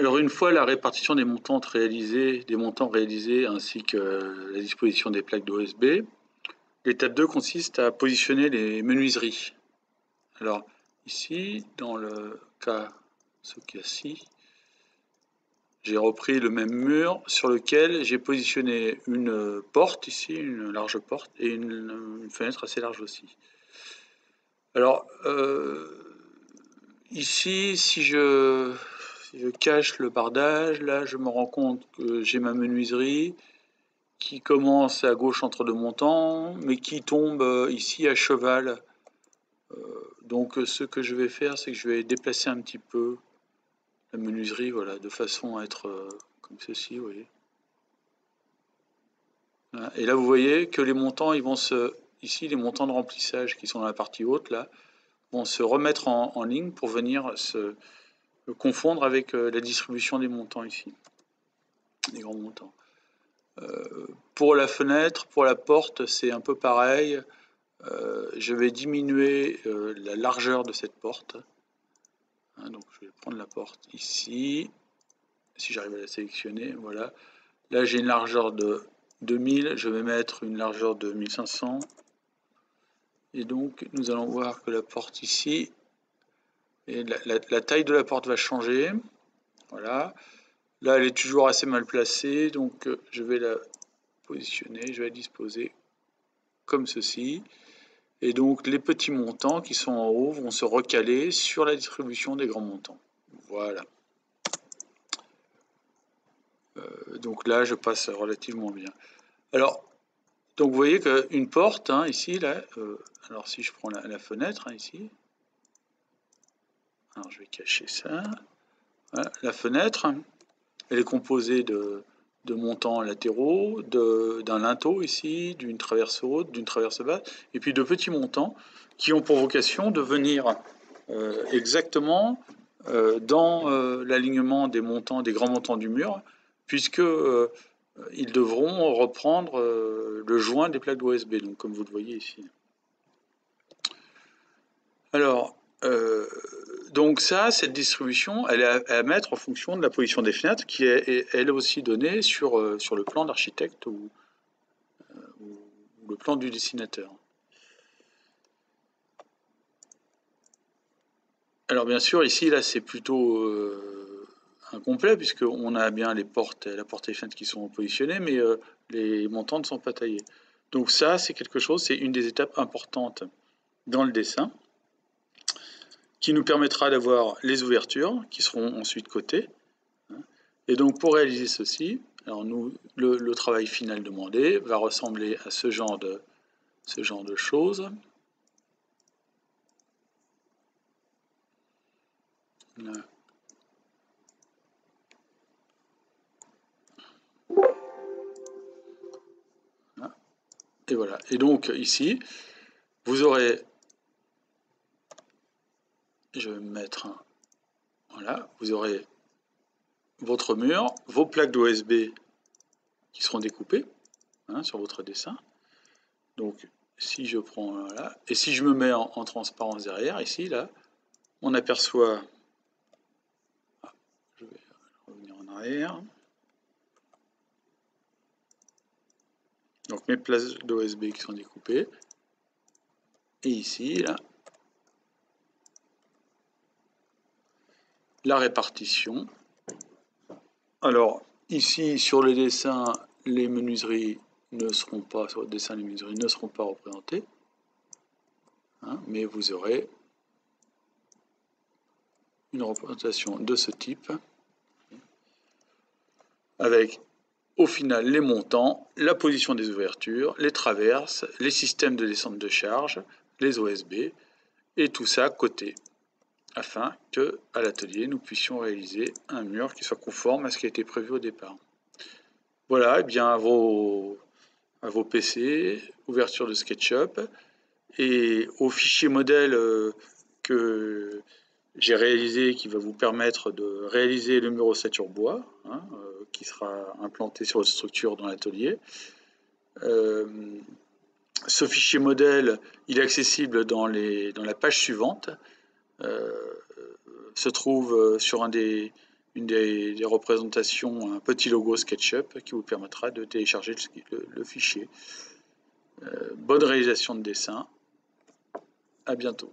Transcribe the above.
Alors une fois la répartition des montants réalisés, ainsi que la disposition des plaques d'OSB, l'étape 2 consiste à positionner les menuiseries. Alors ici, dans ce cas-ci, j'ai repris le même mur sur lequel j'ai positionné une porte ici, une large porte, et une fenêtre assez large aussi. Alors ici, si je cache le bardage, là je me rends compte que j'ai ma menuiserie qui commence à gauche entre deux montants, mais qui tombe ici à cheval. Donc ce que je vais faire, c'est que je vais déplacer un petit peu la menuiserie, voilà, de façon à être comme ceci, vous voyez. Voilà. Et là, vous voyez que les montants, ici, les montants de remplissage qui sont dans la partie haute, là, vont se remettre en ligne pour venir se confondre avec la distribution des montants ici, des grands montants. Pour la fenêtre, pour la porte, c'est un peu pareil. Je vais diminuer la largeur de cette porte. Hein, donc je vais prendre la porte ici, si j'arrive à la sélectionner, voilà. Là j'ai une largeur de 2000, je vais mettre une largeur de 1500. Et donc nous allons voir que la porte ici, et la taille de la porte va changer. Voilà. Là elle est toujours assez mal placée, donc je vais la positionner, je vais la disposer comme ceci. Et donc les petits montants qui sont en haut vont se recaler sur la distribution des grands montants. Voilà. Donc là, je passe relativement bien. Alors, donc vous voyez qu'une porte, hein, ici, là, alors si je prends la fenêtre, hein, ici, alors je vais cacher ça. Voilà, la fenêtre, elle est composée de montants latéraux, d'un linteau ici, d'une traverse haute, d'une traverse basse, et puis de petits montants qui ont pour vocation de venir exactement dans l'alignement des montants, des grands montants du mur, puisque ils devront reprendre le joint des plaques d'OSB, donc comme vous le voyez ici. Alors, donc ça, cette distribution, elle est à mettre en fonction de la position des fenêtres, qui est elle aussi donnée sur le plan d'architecte ou le plan du dessinateur. Alors bien sûr, ici, là, c'est plutôt incomplet, puisqu'on a bien la porte et les fenêtres qui sont positionnées, mais les montants ne sont pas taillés. Donc ça, c'est quelque chose, c'est une des étapes importantes dans le dessin, qui nous permettra d'avoir les ouvertures, qui seront ensuite cotées. Et donc pour réaliser ceci, alors le travail final demandé va ressembler à ce genre de choses. Là. Et voilà. Et donc ici, vous aurez, je vais me mettre un, voilà, vous aurez votre mur, vos plaques d'OSB qui seront découpées hein, sur votre dessin. Donc si je prends là, et si je me mets en transparence derrière, ici, là, on aperçoit, je vais revenir en arrière, donc mes plaques d'OSB qui sont découpées, et ici, là, la répartition. Alors, ici, sur les dessins, les menuiseries ne seront pas, sur le dessin, les menuiseries ne seront pas représentées, hein, mais vous aurez une représentation de ce type, avec au final les montants, la position des ouvertures, les traverses, les systèmes de descente de charge, les OSB, et tout ça coté, afin que, à l'atelier, nous puissions réaliser un mur qui soit conforme à ce qui a été prévu au départ. Voilà, et bien à vos PC, ouverture de SketchUp, et au fichier modèle que j'ai réalisé, qui va vous permettre de réaliser le mur ossature bois, hein, qui sera implanté sur votre structure dans l'atelier. Ce fichier modèle, il est accessible dans la page suivante. Se trouve sur un des des représentations, un petit logo SketchUp qui vous permettra de télécharger le fichier. Bonne réalisation de dessin. À bientôt.